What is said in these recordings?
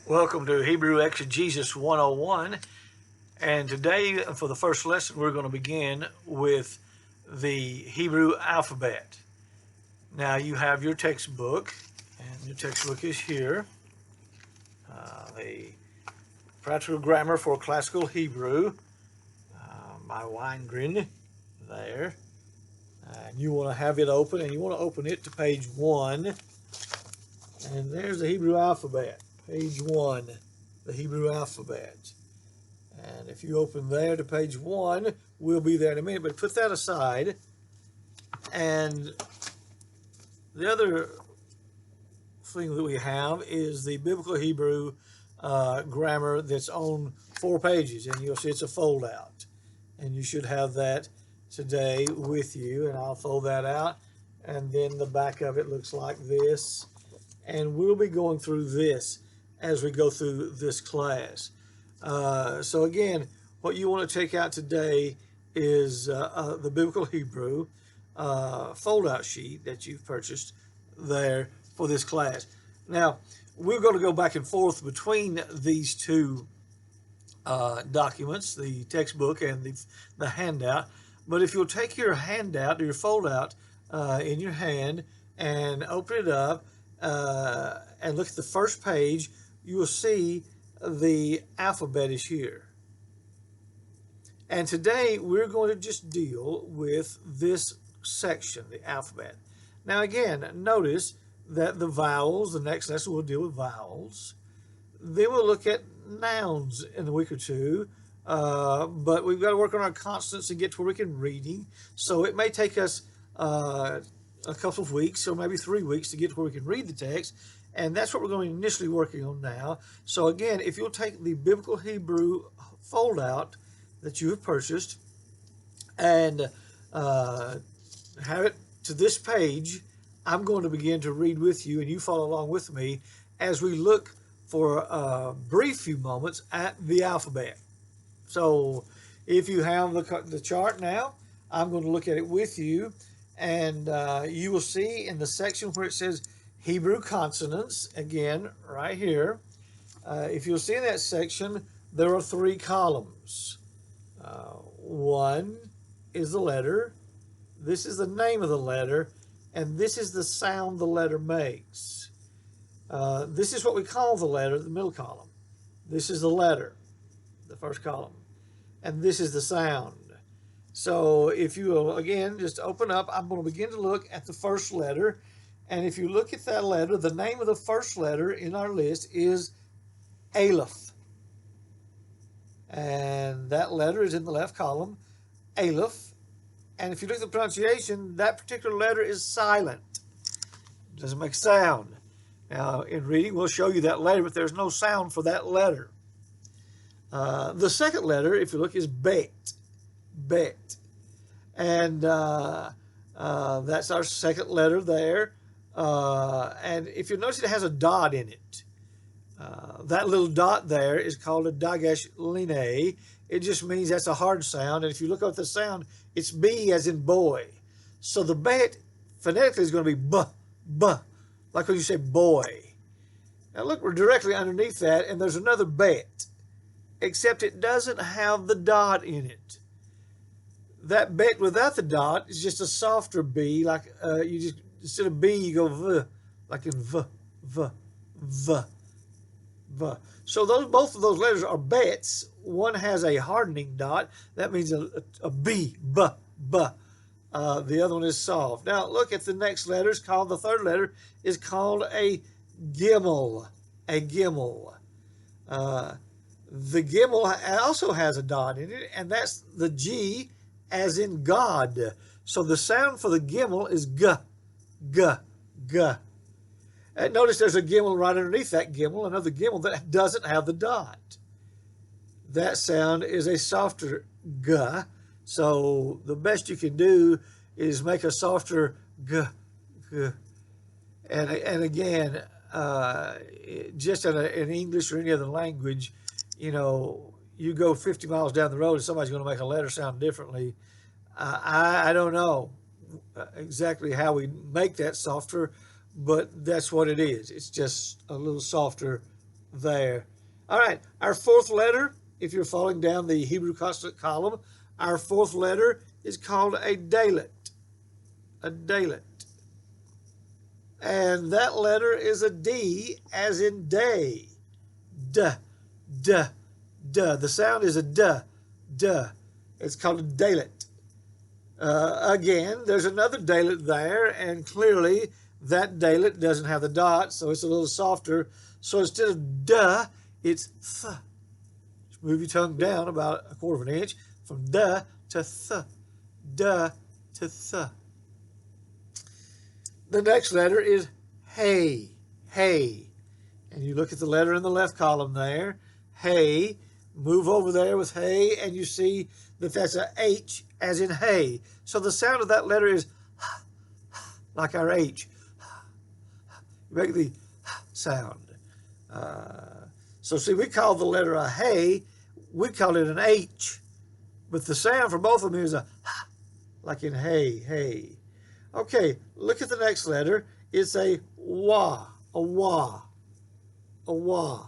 Welcome to Hebrew Exegesis 101, and today for the first lesson we're going to begin with the Hebrew alphabet. Now you have your textbook, and your textbook is here, the Practical Grammar for Classical Hebrew, my Weingren there, and you want to have it open, and you want to open it to page 1, and there's the Hebrew alphabet. Page 1, the Hebrew alphabet. And if you open there to page 1, we'll be there in a minute, but put that aside. And the other thing that we have is the Biblical Hebrew grammar that's on 4 pages, and you'll see it's a fold out. And you should have that today with you, and I'll fold that out. And then the back of it looks like this. And we'll be going through this as we go through this class. So again, what you want to take out today is the Biblical Hebrew fold-out sheet that you've purchased there for this class. Now, we're going to go back and forth between these two documents, the textbook and the handout. But if you'll take your handout or your fold-out in your hand and open it up and look at the first page, you will see the alphabet is here. And today we're going to just deal with this section, the alphabet. Now again, notice that the vowels, the next lesson we'll deal with vowels. Then we'll look at nouns in a week or two, but we've got to work on our consonants and get to where we can reading. So it may take us a couple of weeks or maybe 3 weeks to get to where we can read the text. And that's what we're going to initially working on now. So again, if you'll take the Biblical Hebrew fold-out that you have purchased and have it to this page, I'm going to begin to read with you, and you follow along with me as we look for a brief few moments at the alphabet. So if you have the chart now, I'm going to look at it with you, and you will see in the section where it says Hebrew consonants, again, right here. If you'll see in that section, there are 3 columns. One is the letter. This is the name of the letter. And this is the sound the letter makes. This is what we call the letter, the middle column. This is the letter, the first column. And this is the sound. So if you will, again, just open up, I'm going to begin to look at the first letter. And if you look at that letter, the name of the first letter in our list is Aleph. And that letter is in the left column, Aleph. And if you look at the pronunciation, that particular letter is silent. It doesn't make sound. Now, in reading, we'll show you that later, but there's no sound for that letter. The second letter, if you look, is Bet. Bet. And that's our second letter there. And if you notice, it has a dot in it. That little dot there is called a dagesh line. It just means that's a hard sound. And if you look up the sound, it's B as in boy. So the bet phonetically is going to be B, B, like when you say boy. Now look, we're directly underneath that, and there's another bet, except it doesn't have the dot in it. That bet without the dot is just a softer B, like you just, instead of B, you go V, like in V, V, V, V. So both of those letters are bets. One has a hardening dot. That means a B, B, B. The other one is soft. Now look at the next letter. It's called, the third letter is called a Gimel. A Gimel. The Gimel also has a dot in it, and that's the G as in God. So the sound for the Gimel is G, G, G. And notice there's a Gimel right underneath that Gimel, another Gimel that doesn't have the dot. That sound is a softer G. So the best you can do is make a softer G, G. And again, just in English or any other language, you know, you go 50 miles down the road and somebody's going to make a letter sound differently. I don't know exactly how we make that softer, but that's what it is. It's just a little softer there. All right, our fourth letter, if you're falling down the Hebrew consonant column, our fourth letter is called a dalet. A dalet. And that letter is a D as in day. D, D, D. The sound is a D, D. It's called a dalet. Again, there's another dalet there, and clearly that dalet doesn't have the dot, so it's a little softer. So instead of duh, it's th. Just move your tongue down about a quarter of an inch from duh to th. Duh to th. The next letter is hey, hey. And you look at the letter in the left column there, hey. Move over there with hey, and you see that that's a H as in hay. So the sound of that letter is like our H. You make the sound. So see, we call the letter a hay, we call it an H, but the sound for both of them is a like in hay, hay. Okay, look at the next letter. It's a wah, a wah, a wah.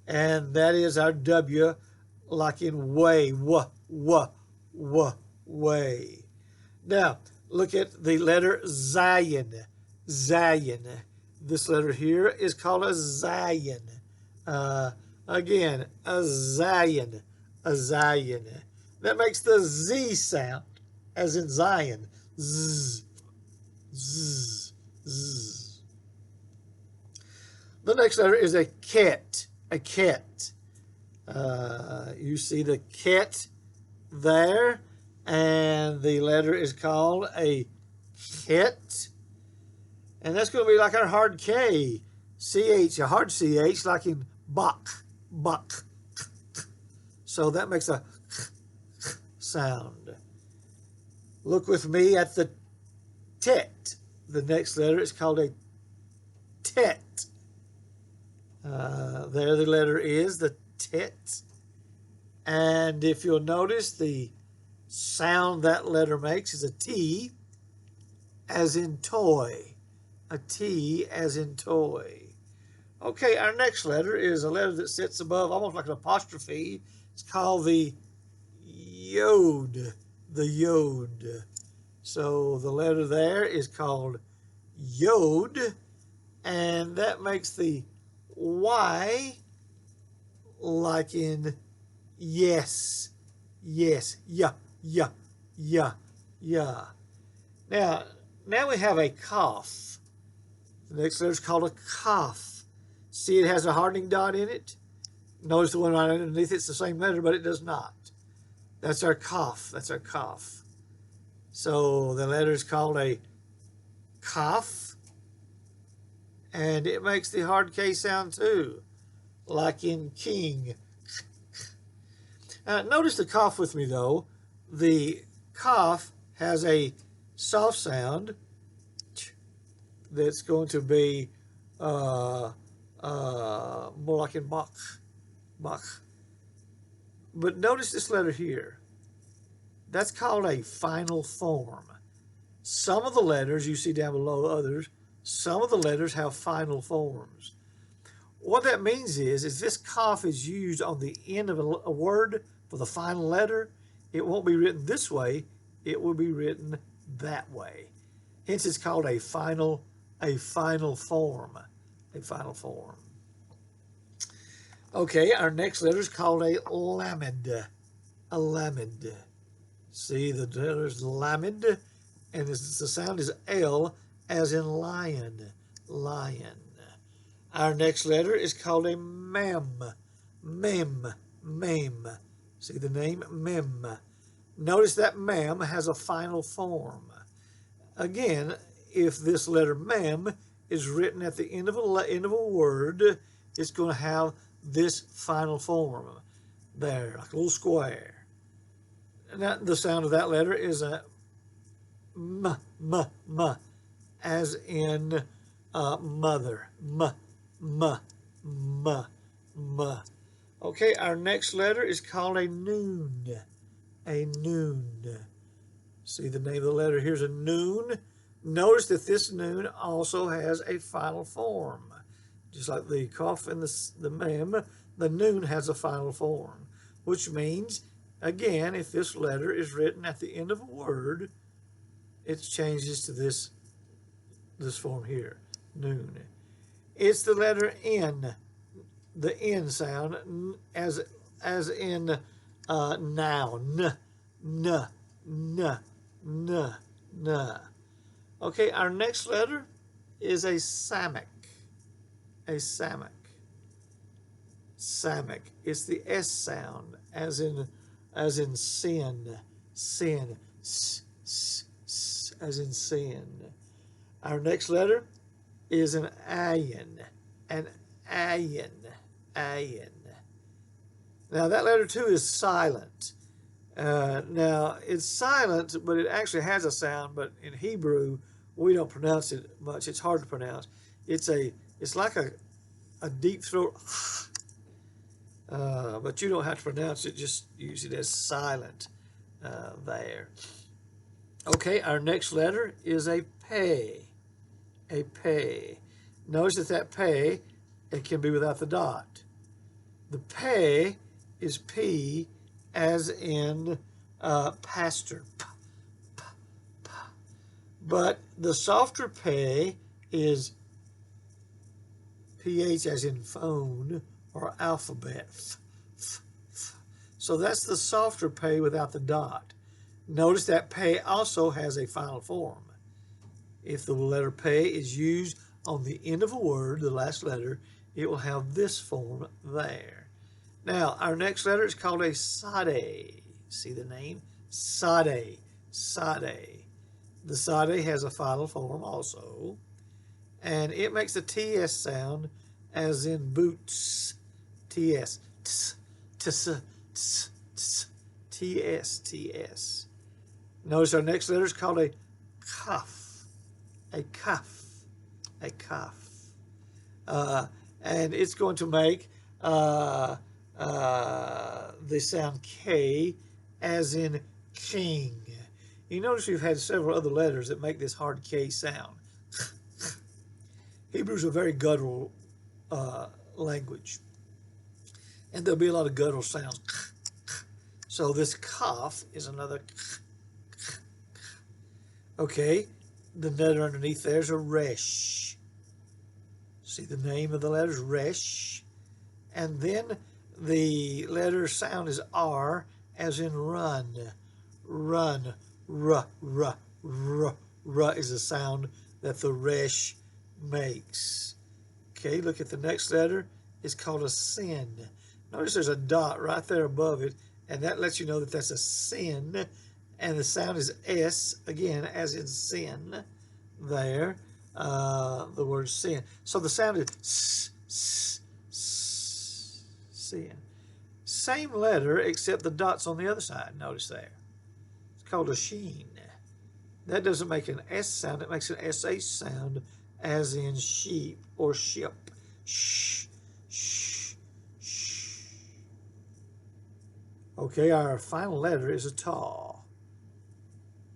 And that is our W, like in way, way. Now, look at the letter Zion, Zion. This letter here is called a Zion. Again, a Zion, a Zion. That makes the Z sound, as in Zion. Z, z, z. The next letter is a ket. A ket. You see the ket there, and the letter is called a ket. And that's going to be like our hard K. CH, a hard CH, like in buck, buck. So that makes a sound. Look with me at the tet. The next letter is called a tet. There the letter is, the tet. And if you'll notice, the sound that letter makes is a T, as in toy. A T as in toy. Okay, our next letter is a letter that sits above, almost like an apostrophe. It's called the yod. The yod. So the letter there is called yod, and that makes the Y like in yes, yes, yeah, yeah, yeah, yeah. Now we have a cough. The next letter is called a cough. See, it has a hardening dot in it. Notice the one right underneath it's the same letter, but it does not. That's our cough. That's our cough. So the letter is called a cough. And it makes the hard K sound too, like in king. Notice the cough with me though. The cough has a soft sound that's going to be more like in bach, bach. But notice this letter here. That's called a final form. Some of the letters you see down below others, some of the letters have final forms. What that means is this cough is used on the end of a word for the final letter, it won't be written this way, it will be written that way. Hence it's called a final form. A final form. Okay, our next letter is called a lamed. A lamed. See, the letter is lamed, and the sound is L as in lion, lion. Our next letter is called a mem, mem, mem. See the name, mem. Notice that mem has a final form. Again, if this letter mem is written at the end of a word, it's going to have this final form there, like a little square. And the sound of that letter is a m, m, m, as in mother, m, m, m, m. Okay, our next letter is called a noon, a noon. See the name of the letter, here's a noon. Notice that this noon also has a final form. just like the cough and the mem, the noon has a final form, which means, again, if this letter is written at the end of a word, it changes to this form here, noon. It's the letter N, the N sound, as in noun, n, n, n, n. Okay, our next letter is a samic. A samic. Samic. It's the S sound, as in sin, sin, s, s, s, as in sin. Our next letter is an ayin, an ayin, ayin. Now that letter too is silent. Now it's silent, but it actually has a sound. But in Hebrew, we don't pronounce it much. It's hard to pronounce. It's like a deep throat, but you don't have to pronounce it. Just use it as silent there. Okay, our next letter is a pay. A pay. Notice that pay, it can be without the dot. The pay is P as in pastor. P, p, p. But the softer pay is PH as in phone or alphabet. F, f, f. So that's the softer pay without the dot. Notice that pay also has a final form. If the letter pay is used on the end of a word, the last letter, it will have this form there. Now, our next letter is called a sade. See the name? Sade. Sade. The sade has a final form also, and it makes the TS sound as in boots. TS. Ts, ts, ts, ts, TS, TS. Notice our next letter is called a kaf. A kaf. A kaf. And it's going to make the sound K as in king. You notice we've had several other letters that make this hard K sound. Hebrew's a very guttural language, and there'll be a lot of guttural sounds. So this kaf is another. Okay, the letter underneath there's a resh. See the name of the letters, resh. And then the letter sound is R, as in run. Run. R, r, r, r is the sound that the resh makes. Okay, look at the next letter. It's called a sin. Notice there's a dot right there above it, and that lets you know that that's a sin. And the sound is S, again, as in sin, there, the word sin. So the sound is S, S, S, sin. Same letter, except the dot's on the other side, notice there. It's called a sheen. That doesn't make an S sound, it makes an SH sound, as in sheep or ship. Shh, shh, shh. Okay, our final letter is a taw.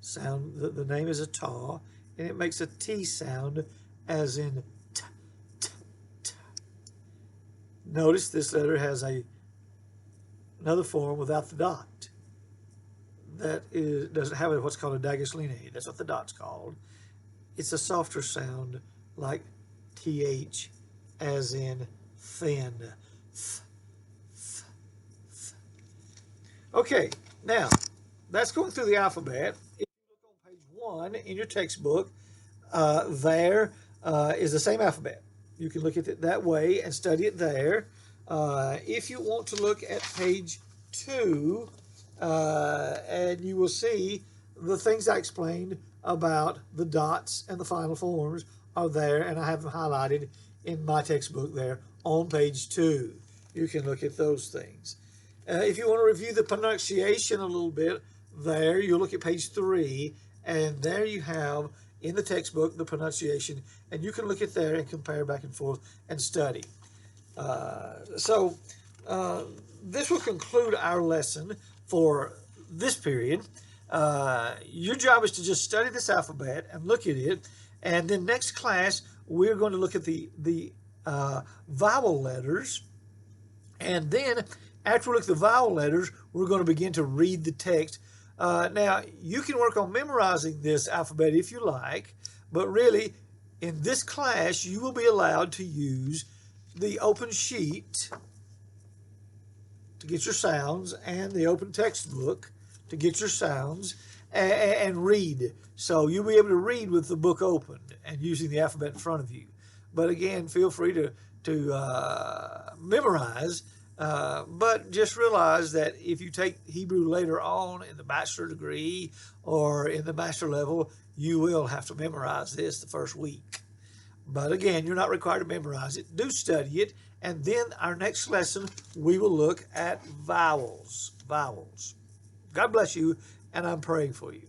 Sound, the name is a taw, and it makes a T sound, as in t, t, t. Notice this letter has another form without the dot. That doesn't have what's called a digaslene. That's what the dot's called. It's a softer sound, like TH, as in thin. Th, th, th. Okay, now that's going through the alphabet. If you look on page 1 in your textbook, there is the same alphabet. You can look at it that way and study it there. If you want to look at page 2, and you will see the things I explained about the dots and the final forms are there, and I have them highlighted in my textbook there on page 2. You can look at those things. If you want to review the pronunciation a little bit, there you'll look at page 3, and there you have in the textbook the pronunciation, and you can look at there and compare back and forth and study. This will conclude our lesson for this period. Your job is to just study this alphabet and look at it, and then next class we're going to look at the vowel letters. And then after we look at the vowel letters, we're going to begin to read the text. Now, you can work on memorizing this alphabet if you like, but really, in this class, you will be allowed to use the open sheet to get your sounds and the open textbook to get your sounds and read. So you'll be able to read with the book open and using the alphabet in front of you. But again, feel free to memorize, but just realize that if you take Hebrew later on in the bachelor degree or in the master level, you will have to memorize this the first week. But again, you're not required to memorize it. Do study it. And then our next lesson, we will look at vowels. Vowels. God bless you, and I'm praying for you.